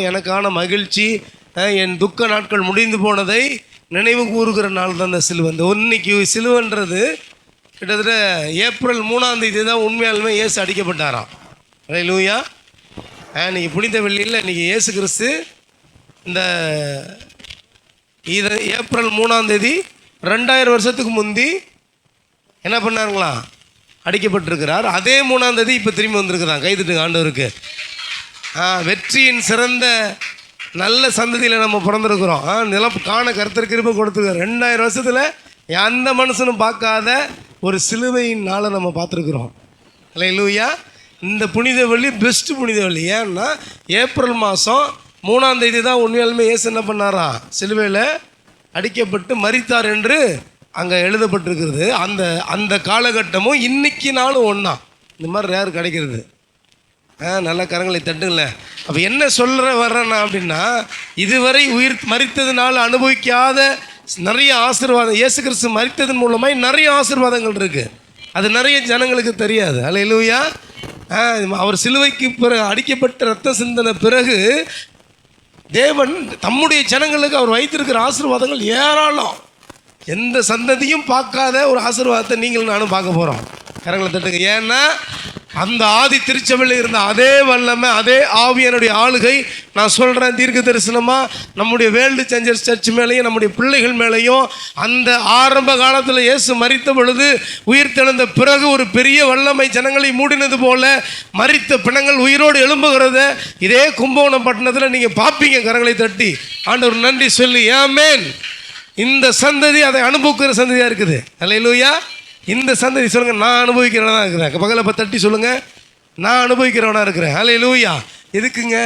எனக்கான மகிழ்ச்சி, என் துக்க நாட்கள் முடிந்து போனதை நினைவு கூறுகிற நாள் தான் இந்த சிலுவை. இந்த இன்னைக்கு சிலுவைன்றது கிட்டத்தட்ட ஏப்ரல் 3ஆம் தேதி தான் உண்மையாலுமே இயேசு அடிக்கப்பட்டாராம். அல்லேலூயா. இன்றைக்கி புனித வெள்ளியில் இன்றைக்கி இயேசு கிறிஸ்து இந்த இதை ஏப்ரல் 3ஆம் தேதி 2000 வருஷத்துக்கு முந்தி என்ன பண்ணாருங்களா, அடிக்கப்பட்டிருக்கிறார். அதே 3ஆம் தேதி இப்போ திரும்பி வந்திருக்கிறான். கைதுட்டுங்க ஆண்டவருக்கு. வெற்றியின் சிறந்த நல்ல சந்ததியில் நம்ம பிறந்திருக்கிறோம். நிலம் காண கர்த்தர் கிருபை கொடுத்துருக்கார். 2000 வருஷத்தில் எந்த மனுஷனும் பார்க்காத ஒரு சிலுவையின் நாளை நம்ம பார்த்துருக்குறோம். அல்லேலூயா. இந்த புனித வெள்ளி பெஸ்ட்டு புனித வெள்ளி. ஏன்னா ஏப்ரல் மாதம் 3ஆம் தேதி தான் உண்மையாலுமே இயேசு என்ன பண்ணாரா, சிலுவையில் அடிக்கப்பட்டு மரித்தார் என்று அங்கே எழுதப்பட்டிருக்கிறது. அந்த காலகட்டமும் இன்னைக்கு நாளும் ஒன்றா. இந்த மாதிரி ரேர் கிடைக்கிறது. நல்ல கரங்களை தட்டுங்களேன். அப்போ என்ன வர்றேன்னா அப்படின்னா, இதுவரை உயிர் மரித்ததுனால அனுபவிக்காத நிறைய ஆசீர்வாதம், இயேசு கிறிஸ்து மரித்ததன் மூலமாக நிறைய ஆசீர்வாதங்கள் இருக்குது. அது நிறைய ஜனங்களுக்கு தெரியாது. அல்லேலூயா. அவர் சிலுவைக்கு பிறகு அடிக்கப்பட்ட ரத்த சிந்தன பிறகு தேவன் தம்முடைய ஜனங்களுக்கு அவர் வைத்திருக்கிற ஆசீர்வாதங்கள் ஏராளம். எந்த சந்ததியும் பார்க்காத ஒரு ஆசீர்வாதத்தை நீங்களும் நானும் பார்க்க போகிறோம். கரங்களை தட்டுங்க. ஏன்னா அந்த ஆதி திருச்சபையில் இருந்த அதே வல்லமை, அதே ஆவியனுடைய ஆளுகை, நான் சொல்கிறேன் தீர்க்க தரிசனமாக, நம்முடைய வேர்ல்டு சேஞ்சர்ஸ் சர்ச் மேலேயும் நம்முடைய பிள்ளைகள் மேலேயும் அந்த ஆரம்ப காலத்தில் இயேசு மரித்த பொழுது உயிர் தெழுந்த பிறகு ஒரு பெரிய வல்லமை ஜனங்களை மூடினது போல மரித்த பிணங்கள் உயிரோடு எழும்புகிறத இதே கும்பகோணம் பட்டணத்தில் நீங்கள் பார்ப்பீங்க. கரங்களை தட்டி ஆண்டவர் நன்றி சொல்லி. ஆமென். இந்த சந்ததி அதை அனுபவிக்கிற சந்ததியாக இருக்குது. அல்லேலூயா. இந்த சந்ததி சொல்லுங்கள், நான் அனுபவிக்கிறவனாக இருக்கிறேன். பக்கத்தில் தட்டி சொல்லுங்கள், நான் அனுபவிக்கிறவனாக இருக்கிறேன். அல்லேலூயா. எதுக்குங்க?